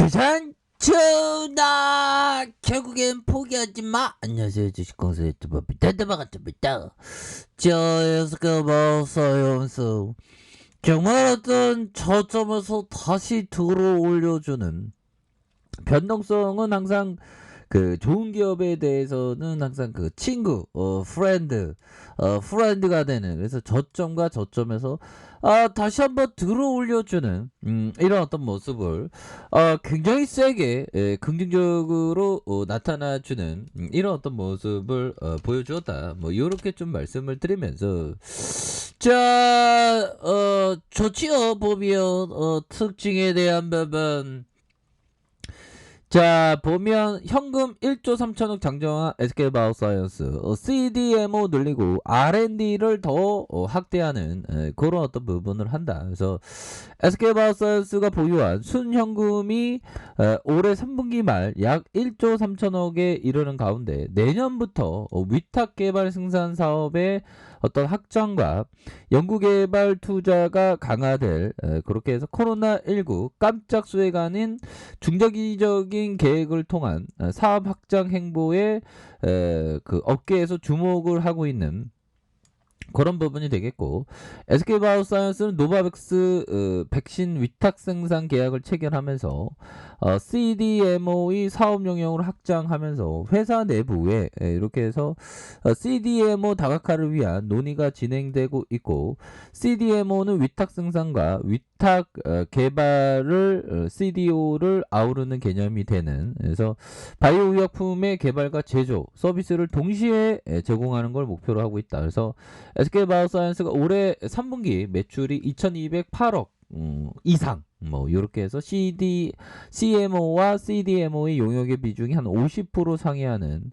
세상 전하 결국엔 포기하지 마. 안녕하세요, 주식공사 유튜버 비단다바가입니다. 저에서 버서연수 정말 어떤 저점에서 다시 들어 올려주는 변동성은 항상 그 좋은 기업에 대해서는 항상 그 친구, 프렌드가 되는, 그래서 저점과 저점에서 다시 한번 들어 올려주는 이런 어떤 모습을 굉장히 세게 긍정적으로 나타나주는 이런 어떤 모습을 보여주었다. 뭐 이렇게 좀 말씀을 드리면서 자, 좋지요. 보면 특징에 대한 부분. 자, 보면 현금 1조 3천억 장정한 SK바이오사이언스, CDMO 늘리고 R&D를 더 확대하는 그런 어떤 부분을 한다. 그래서 SK바이오사이언스가 보유한 순현금이 올해 3분기 말 약 1조 3천억에 이르는 가운데 내년부터 위탁 개발 생산 사업의 어떤 확장과 연구개발 투자가 강화될, 그렇게 해서 코로나19 깜짝 수혜가 아닌 중장기적인 계획을 통한 사업 확장 행보에 그 업계에서 주목을 하고 있는 그런 부분이 되겠고, SK바이오사이언스는 노바백스 백신 위탁 생산 계약을 체결하면서 CDMO의 사업 영역을 확장하면서 회사 내부에 이렇게 해서 CDMO 다각화를 위한 논의가 진행되고 있고, CDMO는 위탁 생산과 위탁 개발을 CDO를 아우르는 개념이 되는, 그래서 바이오 의약품의 개발과 제조 서비스를 동시에 제공하는 걸 목표로 하고 있다. 그래서 SK바이오사이언스가 올해 3분기 매출이 2208억 이상, 뭐 이렇게 해서 CMO와 CDMO의 용역의 비중이 한 50% 상회하는,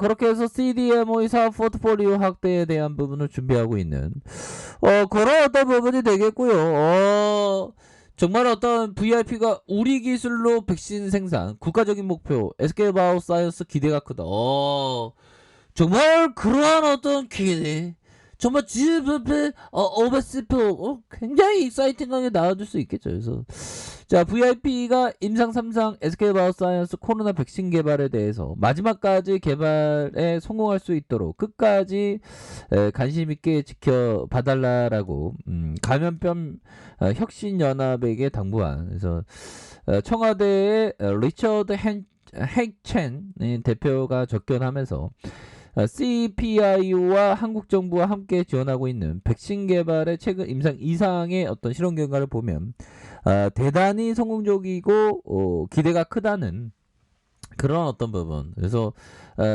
그렇게 해서 CDMO의 사업 포트폴리오 확대에 대한 부분을 준비하고 있는 그런 어떤 부분이 되겠고요. 정말 어떤 VIP가 우리 기술로 백신 생산 국가적인 목표, SK바이오사이언스 기대가 크다. 정말 그러한 어떤 기대, 정말 GFP 오버스표 굉장히 익사이팅하게 나와줄 수 있겠죠. 그래서 자, VIP가 임상 3상 SK바이오사이언스 코로나 백신 개발에 대해서 마지막까지 개발에 성공할 수 있도록 끝까지 관심 있게 지켜봐달라라고 감염병 혁신연합에게 당부한, 그래서 청와대의 리처드 핵첸 대표가 접견하면서 CPI와 한국 정부와 함께 지원하고 있는 백신 개발의 최근 임상 이상의 어떤 실험 결과를 보면 대단히 성공적이고 기대가 크다는 그런 어떤 부분. 그래서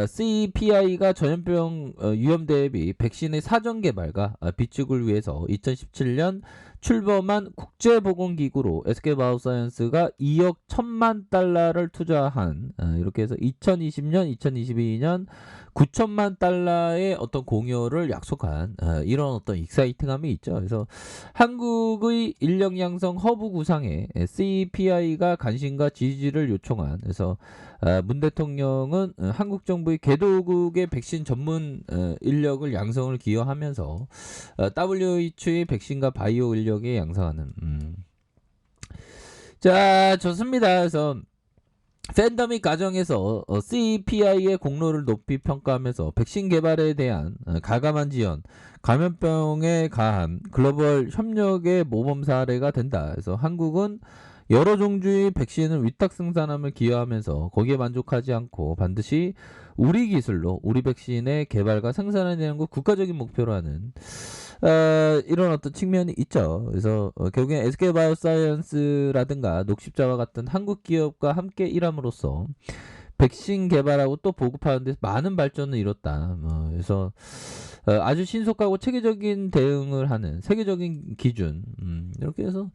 CPI가 전염병 위험 대비 백신의 사전 개발과 비축을 위해서 2017년 출범한 국제보건기구로 SK바이오사이언스가 2억 1천만 달러를 투자한, 이렇게 해서 2020년, 2022년 9천만 달러의 어떤 공여를 약속한 이런 어떤 익사이팅함이 있죠. 그래서 한국의 인력 양성 허브 구상에 CPI가 관심과 지지를 요청한, 그래서 문 대통령은 한국 정부의 개도국의 백신 전문 인력을 양성을 기여하면서 WHO의 백신과 바이오 인력에 양성하는. 자, 좋습니다. 그래서 팬데믹 과정에서 CPI의 공로를 높이 평가하면서 백신 개발에 대한 가감한 지원, 감염병에 가한 글로벌 협력의 모범 사례가 된다. 그래서 한국은 여러 종류의 백신을 위탁 생산함을 기여하면서 거기에 만족하지 않고 반드시 우리 기술로 우리 백신의 개발과 생산을 내는 걸 국가적인 목표로 하는 이런 어떤 측면이 있죠. 그래서 결국엔 SK바이오사이언스라든가 녹십자와 같은 한국 기업과 함께 일함으로써 백신 개발하고 또 보급하는 데 많은 발전을 이뤘다. 그래서 아주 신속하고 체계적인 대응을 하는 세계적인 기준, 이렇게 해서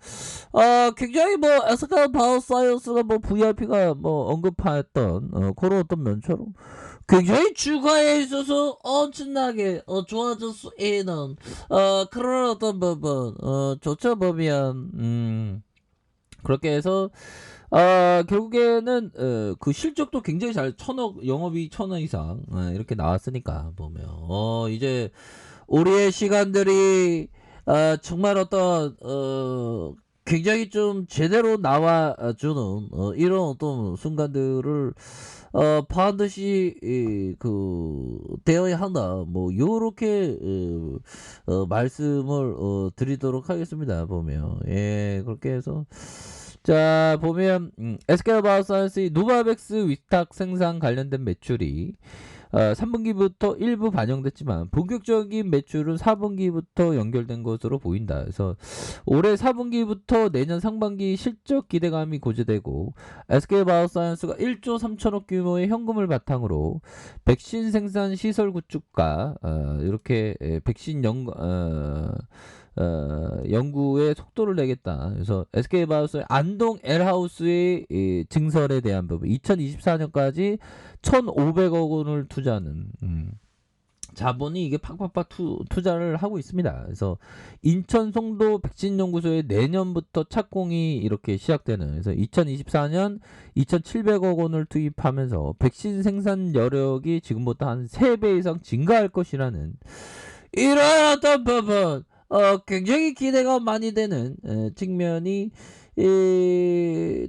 굉장히 뭐 SK바이오사이언스가 뭐 VIP가 뭐 언급했던 그런 어떤 면처럼 굉장히 주가에 있어서 엄청나게 좋아질 수 있는 그런 어떤 부분 좋죠. 보면 그렇게 해서 결국에는 그 실적도 굉장히 잘, 천억, 영업이익 1,000억 이상 이렇게 나왔으니까 보면 이제 우리의 시간들이 정말 어떤 굉장히 좀 제대로 나와주는 이런 어떤 순간들을 반드시 되어야 한다. 뭐 요렇게 말씀을 드리도록 하겠습니다. 보면 예 그렇게 해서 자 보면 SK하이닉스의 노바백스 위탁 생산 관련된 매출이 3분기부터 일부 반영됐지만 본격적인 매출은 4분기부터 연결된 것으로 보인다. 그래서 올해 4분기부터 내년 상반기 실적 기대감이 고조되고 SK바이오사이언스가 1조 3천억 규모의 현금을 바탕으로 백신 생산 시설 구축과 이렇게 백신 연구에 속도를 내겠다. 그래서 SK바이오스의 안동 L하우스의 증설에 대한 부분 2024년까지 1,500억 원을 투자하는 자본이 이게 팍팍팍 투자를 하고 있습니다. 그래서 인천 송도 백신연구소에 내년부터 착공이 이렇게 시작되는 그래서 2024년 2,700억 원을 투입하면서 백신 생산 여력이 지금보다 한 3배 이상 증가할 것이라는 이런 어떤 부분 굉장히 기대가 많이 되는 측면이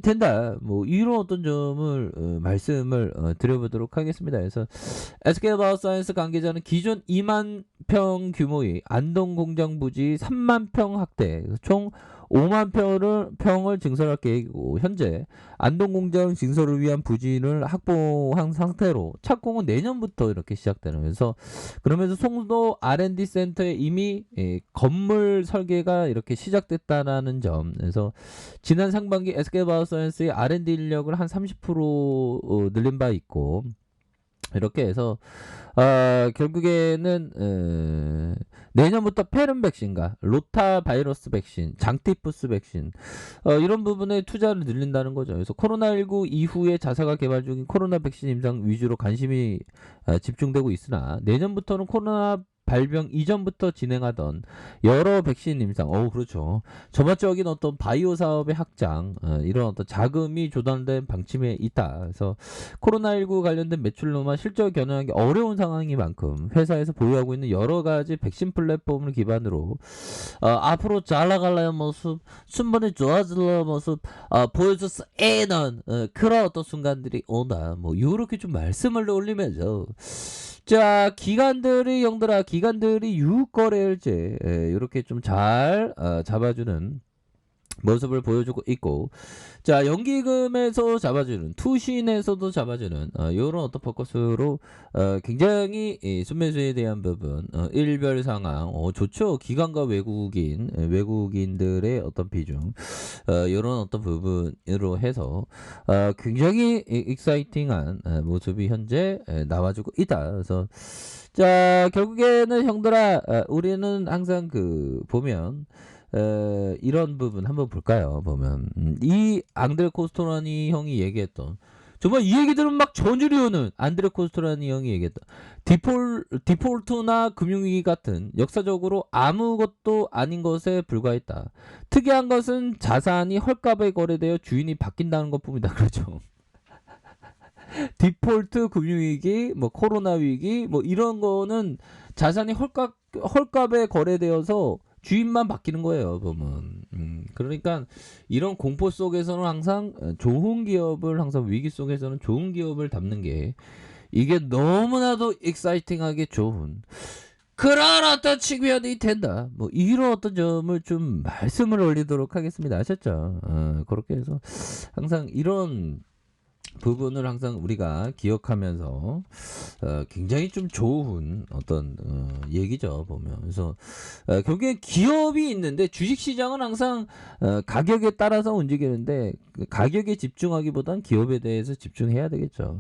된다. 뭐 이런 어떤 점을 말씀을 드려보도록 하겠습니다. 그래서 SK바이오사이언스 관계자는 기존 2만 평 규모의 안동 공장 부지 3만 평 확대, 총 5만 평을 증설할 계획이고 현재 안동 공장 증설을 위한 부지를 확보한 상태로 착공은 내년부터 이렇게 시작되는 그래서 그러면서 송도 R&D 센터에 이미 건물 설계가 이렇게 시작됐다라는 점 그래서 지난 상반기 SK바이오사이언스의 R&D 인력을 한 30% 늘린 바 있고 이렇게 해서 결국에는 내년부터 페른 백신과 로타 바이러스 백신, 장티푸스 백신 이런 부분에 투자를 늘린다는 거죠. 그래서 코로나19 이후에 자사가 개발 중인 코로나 백신 임상 위주로 관심이 집중되고 있으나 내년부터는 코로나 발병 이전부터 진행하던 여러 백신 임상, 그렇죠. 전반적인 어떤 바이오 사업의 확장, 이런 어떤 자금이 조달된 방침에 있다. 그래서 코로나19 관련된 매출로만 실적을 겨냥하기 어려운 상황인 만큼 회사에서 보유하고 있는 여러 가지 백신 플랫폼을 기반으로 앞으로 잘 나갈라는 모습, 순번이 좋아질라는 모습 보여줘서 애는 그런 어떤 순간들이 온다. 뭐 이렇게 좀 말씀을 올리면서. 자 기관들이 유거래일제 이렇게 좀 잘 잡아주는 모습을 보여주고 있고 자 연기금에서 잡아주는 투신에서도 잡아주는 이런 어떤 포커스로 굉장히 순매수에 대한 부분 일별 상황 좋죠. 기관과 외국인들의 어떤 비중 이런 어떤 부분으로 해서 굉장히 익사이팅한 모습이 현재 나와주고 있다. 그래서 자 결국에는 형들아 우리는 항상 보면 이런 부분 한번 볼까요? 보면 이 앙드레 코스토라니 형이 얘기했던 정말 이 얘기들은 막 전율이 오는 안드레 코스토라니 형이 얘기했던 디폴트나 금융위기 같은 역사적으로 아무것도 아닌 것에 불과했다. 특이한 것은 자산이 헐값에 거래되어 주인이 바뀐다는 것뿐이다. 그렇죠. 디폴트 금융위기 뭐 코로나 위기 뭐 이런 거는 자산이 헐값에 거래되어서 주인만 바뀌는 거예요, 보면. 그러니까 이런 공포 속에서는 항상 좋은 기업을 항상 위기 속에서는 좋은 기업을 담는 게 이게 너무나도 익사이팅하게 좋은 그런 어떤 측면이 된다. 뭐 이런 어떤 점을 좀 말씀을 올리도록 하겠습니다. 아셨죠? 그렇게 해서 항상 이런 부분을 항상 우리가 기억하면서 굉장히 좀 좋은 어떤 얘기죠 보면. 그래서 결국에 기업이 있는데 주식시장은 항상 가격에 따라서 움직이는데 가격에 집중하기보단 기업에 대해서 집중해야 되겠죠.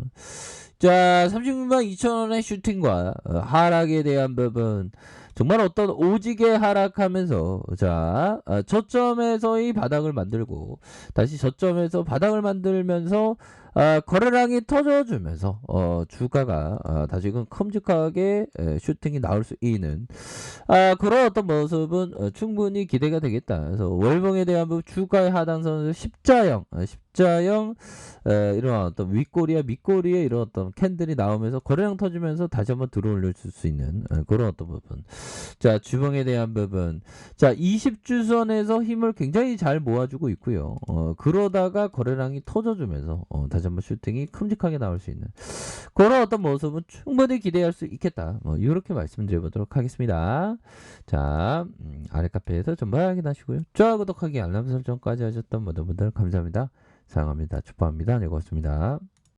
자 36만 2천원의 슈팅과 하락에 대한 부분 정말 어떤 오지게 하락하면서 자 저점에서의 바닥을 만들고 다시 저점에서 바닥을 만들면서 거래량이 터져주면서 주가가 다시금 큼직하게 슈팅이 나올 수 있는 그런 어떤 모습은 충분히 기대가 되겠다. 그래서 월봉에 대한 부분 주가의 하단선에서 십자형 이런 어떤 윗꼬리와 밑꼬리에 이런 어떤 캔들이 나오면서 거래량 터지면서 다시 한번 들어올릴 수 있는 그런 어떤 부분 자, 주봉에 대한 부분. 자, 20주선에서 힘을 굉장히 잘 모아주고 있고요. 그러다가 거래량이 터져주면서 다시 한번 슈팅이 큼직하게 나올 수 있는 그런 어떤 모습은 충분히 기대할 수 있겠다. 뭐 이렇게 말씀드려보도록 하겠습니다. 자, 아래 카페에서 전부 확인하시고요. 좋아요, 구독하기, 알람 설정까지 하셨던 모든 분들 감사합니다. 사랑합니다. 축복합니다. 네, 고맙습니다.